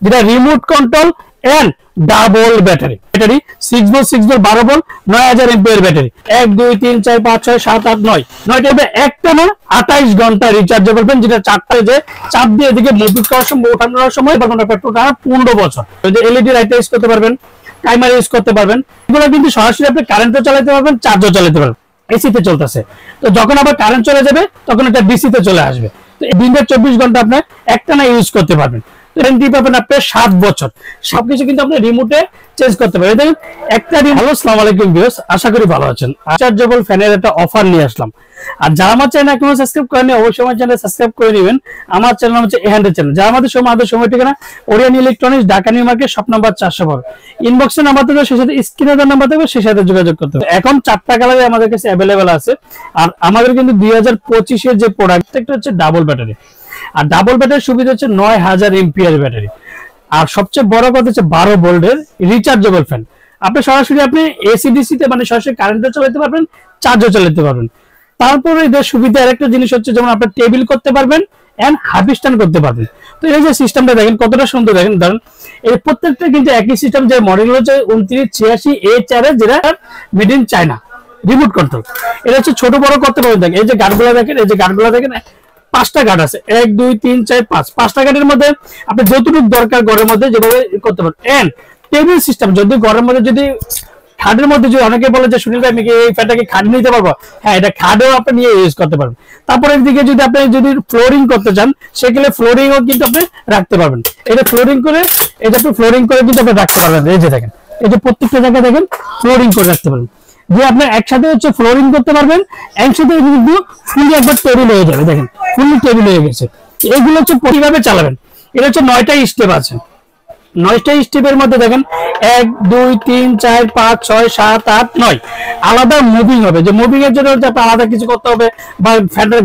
যেটা remote control and double battery. Battery 6 volt 6 volt 12 volt 9000 ampere battery. 1 2 3 4 5 6 7 8 9 9 টাইপে একটা না 28 ঘন্টা রিচার্জেবল ফ্যান, যেটা চারটা যে চাপ দিয়ে এদিকে মুভ করার সময় ওঠানোর সময় বা কোনো পেট্রোল টানা 15 বছর। যদি এলইডি লাইট ইউজ করতে পারবেন, টাইমার ইউজ করতে পারবেন, এগুলো কিন্তু সরাসরি আপনি কারেন্টও চালাতে পারবেন, চার্জও চালাতে পারবেন। এসিতে চলতেছে, তো যখন আবার কারেন্ট চলে যাবে তখন এটা ডিসিতে চলে আসবে। তো এই দিনের 24 ঘন্টা আপনি একটানা ইউজ করতে পারবেন। গ্যারান্টি পাবেন আপনি 7 বছর। সবকিছু কিন্তু আপনি রিমোটে চেঞ্জ করতে পারবেন। দেখেন একটা হ্যালো আসসালামু আলাইকুম ভিউয়ার্স, আশা করি ভালো আছেন। রিচার্জেবল ফ্যানের একটা অফার নিয়ে আসলাম। আর যারা আমার চ্যানেল এখনো সাবস্ক্রাইব করেনি অবশ্যই আমার চ্যানেল সাবস্ক্রাইব করে নেবেন। আমার চ্যানেল হচ্ছে এহান্ডের চ্যানেল। যারা আমাদের সময় ঠিকানা Orion electronics, Dhaka new market, shop number 412। ইনবক্সের নাম্বার থাকবে, সেই সাথে স্ক্রিনে দেওয়া নাম্বার থাকবে, সেই সাথে যোগাযোগ করতে হবে। এখন 4টা কালারে আমাদের কাছে অ্যাভেলেবেল আছে। আর আমাদের কিন্তু 2025 এর যে প্রোডাক্ট, একটা হচ্ছে ডাবল ব্যাটারি। আর ডাবল ব্যাটারির সুবিধা হচ্ছে 9000 এমপিআর ব্যাটারি। আর সবচেয়ে বড় কথা হচ্ছে 12 ভোল্টের রিচার্জেবল ফ্যান। আপনি সরাসরি আপনি এসি তে মানে সরাসরি কারেন্টও চালাতে পারবেন, চার্জও চালাতে পারবেন। তারপরে এদের সুবিধা আরেকটা জিনিস হচ্ছে, যেমন আপনি টেবিল করতে পারবেন এন্ড হাফ স্ট্যান্ড করতে পারবেন। তো এই যে সিস্টেমটা দেখেন কতটা সুন্দর, দেখেন ধরেন এই প্রত্যেকটা কিন্তু একই সিস্টেম। যে মডেল হচ্ছে 2986A4 যেটা made in China, remote control. এটা হচ্ছে ছোট বড় করতে পারবেন। দেখেন এই যে গার্ডগুলো দেখেন, এই যে গার্ডগুলো দেখেন, 5টা গার্ড আছে, 1 2 3 4 5। 5টা গার্ডের মধ্যে আপনি যতটুকু দরকার ঘরের মধ্যে যেভাবে করতে পারেন। এন্ড টেবিল সিস্টেম, যদি ঘরের মধ্যে যদি খাটের মধ্যে যদি অনেকে বলে যে সুনীল ভাই আমি কি এই ফ্যানটাকে খাট নিতে পারবো, হ্যাঁ এটা খাটেও আপনি নিয়ে ইউজ করতে পারবেন। তারপরে এদিকে যদি আপনি ফ্লোরিং করতে চান, সেক্ষেত্রে ফ্লোরিংও কিন্তু আপনি রাখতে পারবেন। এটা ফ্লোরিং করে, এটা আপনি ফ্লোরিং করে কিন্তু আপনি রাখতে পারবেন। এই যে দেখেন, এই যে প্রত্যেকটা জায়গায় দেখেন ফ্লোরিং করে রাখতে পারবেন। যে আপনি একসাথে হচ্ছে ফ্লোরিং করতে পারবেন, একসাথে কিন্তু ফুলি একবার টেবিল হয়ে যাবে। দেখেন ফুলি টেবিল হয়ে গেছে। এগুলো হচ্ছে কিভাবে চালাবেন, এটা হচ্ছে 9টা স্টেপ আছে। 9টা স্টেপের মধ্যে দেখেন 1 2 3 4 5 6 7 8 9 আলাদা মুভিং হবে। যে মুভিং এর জন্য হচ্ছে আলাদা কিছু করতে হবে, বা ফ্যানের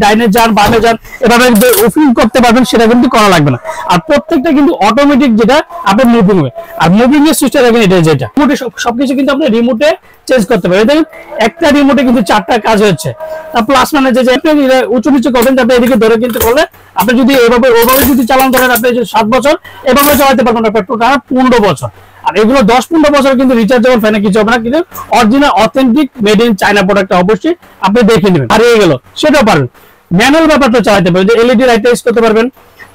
ডাইনে যান বামে যান এভাবে ওপেন করতে পারবেন, সেটা কিন্তু করা লাগবে না। আর প্রত্যেকটা কিন্তু অটোমেটিক, যেটা আপনার মুভিং হবে। আর মুভিং এর সুইচটা দেখেন, এটা যেটা রিমোটে সবকিছু কিন্তু আপনি রিমোটে চেঞ্জ করতে পারবেন। দেখেন একটা রিমোটে কিন্তু 4টা কাজ হচ্ছে। আর প্লাস মানে যে আপনি উঁচু নিচু করবেন, আপনি এদিকে ধরে কিন্তু করলে আপনি যদি ওভাবে যদি চালান করেন, আপনি 7 বছর এভাবে চালাতে পারবেন না, পেট্রোল টানা 15 বছর। আর এগুলো 10-15 বছর কিন্তু রিচার্জেবল ফ্যানে কিছু হবে না, কিন্তু original authentic made in China product অবশ্যই আপনি দেখে নেবেন। আর এই গেল সেটাও পারবেন। ম্যানুয়াল ব্যাপারটা চালাতে পারবেন, যে এলইডি লাইট ইউজ করতে পারবেন,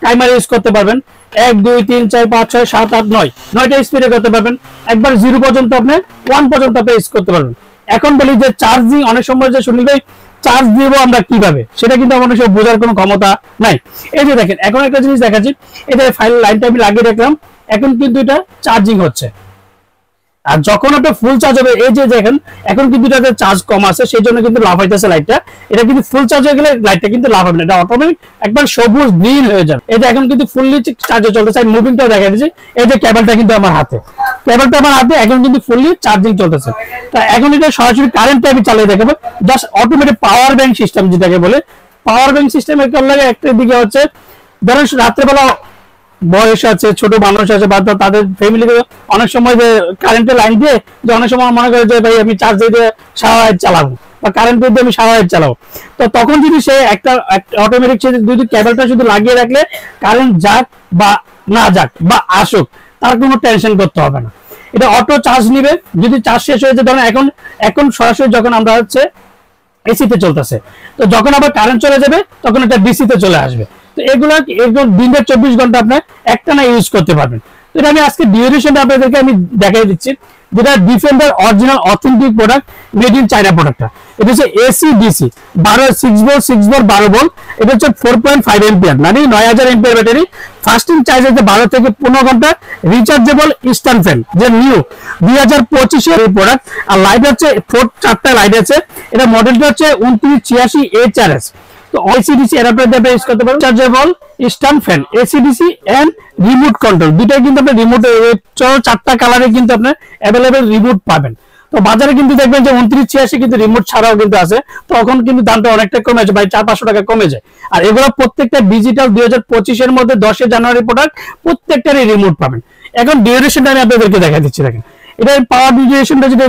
টাইমার ইউজ করতে পারবেন। 1 2 3 4 5 6 7 8 9 9টা স্পিডে করতে পারবেন। একবার 0 পর্যন্ত আপনি 1 পর্যন্ত আপনি ইউজ করতে পারবেন। এখন বলি যে চার্জিং, অনেক সময় যে শুনলি ভাই চার্জ দিব আমরা কিভাবে, সেটা কিন্তু আমার সব বোঝার কোনো ক্ষমতা নাই। এই যে দেখেন এখন একটা জিনিস দেখাচ্ছি, এটা ফাইল লাইনটা আমি লাগিয়ে রাখলাম, এখন কিন্তু এটা চার্জিং হচ্ছে। আর যখন আপনি ফুল চার্জ হবে, এই যে দেখেন এখন কিন্তু এটাতে চার্জ কম আছে, সেই জন্য কিন্তু লাভ হইতেছে লাইটটা। এটা কিন্তু ফুল চার্জ হয়ে গেলে লাইটটা কিন্তু লাভ হবে না, এটা অটোমেটিক একবার সবুজ গ্রিন হয়ে যাবে। এটা এখন কিন্তু ফুললি চার্জে চলতেছে। আমি মুভিংটাও দেখা দিচ্ছি, এই যে কেবলটা কিন্তু আমার হাতে, কেবলটা আমার হাতে এখন কিন্তু ফুললি চার্জিং চলতেছে। তা এখন এটা সরাসরি কারেন্টে আমি চালিয়ে দেখাবো। Just automatic power bank system যেটাকে বলে, পাওয়ার ব্যাংক সিস্টেম একটা লাগে। একটা দিকে হচ্ছে ধরেন রাত্রেবেলা বয়স আছে, ছোট মানুষ আছে, বা তাদের ফ্যামিলিতে অনেক সময় যে কারেন্টের লাইন দিয়ে, যে অনেক সময় মনে করে যে ভাই আমি চার্জ দিয়ে সারা রাত চালাবো, বা কারেন্ট দিয়ে আমি সারা রাত চালাবো। তো তখন যদি সে একটা অটোমেটিক যদি কেবলটা শুধু লাগিয়ে রাখলে, কারেন্ট যাক বা না যাক বা আসুক, তার কোনো টেনশন করতে হবে না। এটা অটো চার্জ নিবে। যদি চার্জ শেষ হয়ে যায়, ধরেন এখন সরাসরি যখন আমরা হচ্ছে এসিতে চলতেছে, তো যখন আবার কারেন্ট চলে যাবে তখন এটা ডিসিতে চলে আসবে। তো এগুলো দিনের 24 ঘন্টা আপনার একটানা ইউজ করতে পারবেন। তো এটা আমি আজকে ডিউরেশনটা আপনাদেরকে আমি দেখাই দিচ্ছি, যেটা defender original authentic product, made in China প্রোডাক্টটা। এটা হচ্ছে এসি ডিসি 6 ভোল্ট 12 ভোল্ট। এটা হচ্ছে 4.5 এম্পিয়ার, মানে 9000 এম্পিয়ার ব্যাটারি। ফাস্টিং চার্জ হচ্ছে 12 থেকে 15 ঘন্টা। রিচার্জেবল স্ট্যান্ড ফ্যান, যে নিউ 2025 এর প্রোডাক্ট। আর লাইট হচ্ছে 4টা লাইট আছে। এটা মডেলটা হচ্ছে 2986A4S। তো এসিডিসি অ্যাডাপ্টার ইউজ করতে পারবেন। Chargeable stand fan, AC DC and remote control, দুটাই কিন্তু আপনি রিমোট 4টা কালারে কিন্তু আপনি অ্যাভেলেবেল রিমোট পাবেন। তো বাজারে কিন্তু দেখবেন যে 2986 কিন্তু রিমোট ছাড়াও কিন্তু আছে, তখন কিন্তু দামটা অনেকটা কমে যায়, ভাই 400-500 টাকা কমে যায়। আর এগুলো প্রত্যেকটা ডিজিটাল 2025 এর মধ্যে 10 জানুয়ারি প্রোডাক্ট, প্রত্যেকটারই রিমোট পাবেন। এখন ডিউরেশনটা আমি আপনাদেরকে দেখা দিচ্ছি। দেখেন এটা পাওয়ার ডিউরেশনটা, যেটা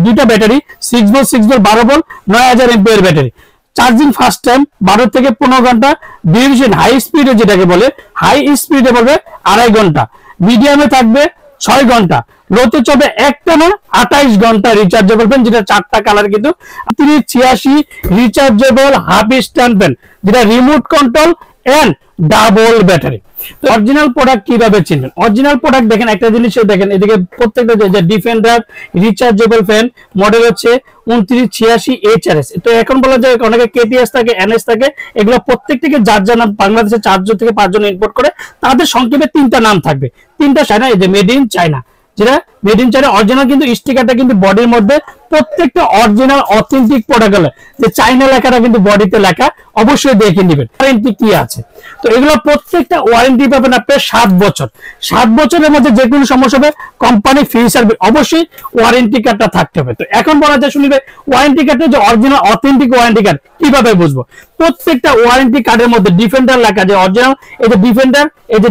2টা battery 6 volt 12 volt 9000 ampere battery. Charging first time 12 থেকে 15 ঘন্টা, ডিউরেশন হাই স্পিডে যেটাকে বলে হাই স্পিডে বলবে 2.5 ঘন্টা, মিডিয়ামে থাকবে 6 ঘন্টা, লোতে চলবে একটানা 28 ঘন্টা রিচার্জেবল ফ্যান, যেটা 4টা কালার কিন্তু 86 রিচার্জেবল হাফ স্ট্যান্ড ফ্যান, যেটা remote control and double battery. তো অরিজিনাল প্রোডাক্ট কিভাবে চিনবেন? অরিজিনাল প্রোডাক্ট দেখেন, একটা জিনিস দেখেন, এদিকে প্রত্যেকটা যে ডিফেন্ডার রিচার্জেবল ফ্যান মডেল হচ্ছে 2986 HRS। তো এখন বলা যায় অনেকে KTS থাকে, NS থাকে, এগুলো প্রত্যেকটাকে যার যার নাম, বাংলাদেশে 4 জন থেকে 5 জন ইম্পোর্ট করে, তাদের সংক্ষেপে 3টা নাম থাকবে, 3টা চায়না, এই যে মেড ইন চায়না, যেটা মেড ইন চায়না অরিজিনাল, কিন্তু স্টিকারটা কিন্তু বডির মধ্যে প্রত্যেকটা অরিজিনাল অথেন্টিক প্রোডাক্ট হলে যে চাইনা লেখাটা কিন্তু বডিতে লেখা, অবশ্যই দেখে নেবেন ওয়ারেন্টি কি আছে। তো এগুলো প্রত্যেকটা ওয়ারেন্টি পাবেন আপনার 7 বছর। 7 বছরের মধ্যে যে কোনো সমস্যা হবে কোম্পানি ফ্রি সার্ভিস, অবশ্যই ওয়ারেন্টি কার্ডটা থাকতে হবে। তো এখন বলা যায় শুনবে ওয়ারেন্টি কার্ডটা যে অরিজিনাল অথেন্টিক ওয়ারেন্টি কার্ড কিভাবে বুঝবো? প্রত্যেকটা ওয়ারেন্টি কার্ডের মধ্যে ডিফেন্ডার লেখা, যে অরিজিনাল এই যে ডিফেন্ডার, এই যে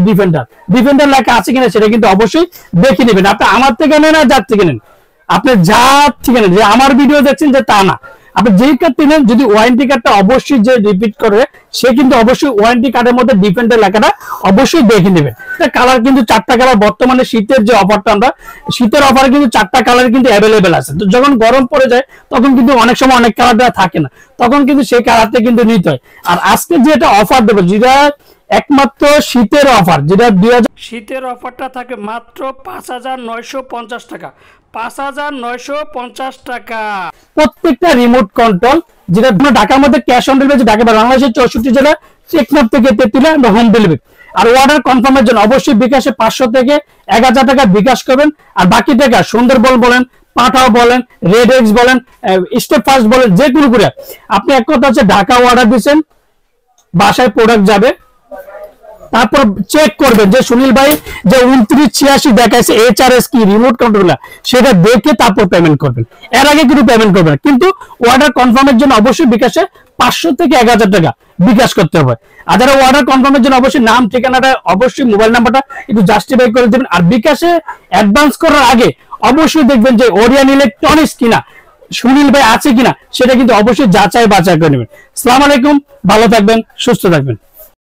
ডিফেন্ডার লেখা আছে কিনা সেটা কিন্তু অবশ্যই দেখে নেবেন। আপনি আমার থেকে নেন আর যার থেকে নেন, আপনি যার থেকে নেন, যে আমার ভিডিও দেখছেন যে তা না, আপনি যেই কার্ডটি নেন যদি ওয়ারেন্টি কার্ডটা অবশ্যই যে রিপিট করে সে কিন্তু অবশ্যই ওয়ারেন্টি কার্ডের মধ্যে ডিফেন্ডার লেখাটা অবশ্যই দেখে নেবেন। কালার কিন্তু 4টা কালার, বর্তমানে শীতের যে অফারটা, আমরা শীতের অফারে কিন্তু 4টা কালার কিন্তু অ্যাভেলেবেল আছে। তো যখন গরম পড়ে যায় তখন কিন্তু অনেক সময় অনেক কালারটা থাকে না, তখন কিন্তু সেই কালারটা কিন্তু নিতে হয়। আর আজকে যে এটা অফার দেবো, যেটা একমাত্র শীতের অফার, যেটা 2000 শীতের অফারটা থাকে মাত্র 5950 টাকা, 5950 টাকা। প্রত্যেকটা রিমোট কন্ট্রোল, যেটা ঢাকার মধ্যে ক্যাশ অন ডেলিভারি, ঢাকা বাংলাদেশের 64 জেলা, টেকনাফ থেকে তেতুলিয়া হোম ডেলিভারি। আর অর্ডার কনফার্মের জন্য অবশ্যই বিকাশে 500 থেকে 1000 টাকা বিকাশ করবেন, আর বাকি টাকা সুন্দরবন বলেন, পাঠাও বলেন, রেড এক্স বলেন, স্টেপ ফার্স্ট বলেন, যে কোনো করে আপনি এক কথা হচ্ছে ঢাকা অর্ডার দিচ্ছেন, বাসায় প্রোডাক্ট যাবে, তারপর চেক করবেন যে সুনীল ভাই যে 2986 দেখাইছে HRS কি রিমোট কন্ট্রোলার, সেটা দেখে তারপর পেমেন্ট করবেন, এর আগে কিন্তু পেমেন্ট করবেন। কিন্তু অর্ডার কনফার্মের জন্য অবশ্যই বিকাশে 500 থেকে 1000 টাকা বিকাশ করতে হবে। আর যারা অর্ডার কনফার্মের জন্য অবশ্যই নাম, ঠিকানাটা, অবশ্যই মোবাইল নাম্বারটা একটু জাস্টিফাই করে দেবেন। আর বিকাশে অ্যাডভান্স করার আগে অবশ্যই দেখবেন যে ওরিয়ান ইলেকট্রনিক্স কিনা, সুনীল ভাই আছে কিনা, সেটা কিন্তু অবশ্যই যাচাই বাছাই করে নেবেন। আসসালামু আলাইকুম, ভালো থাকবেন, সুস্থ থাকবেন।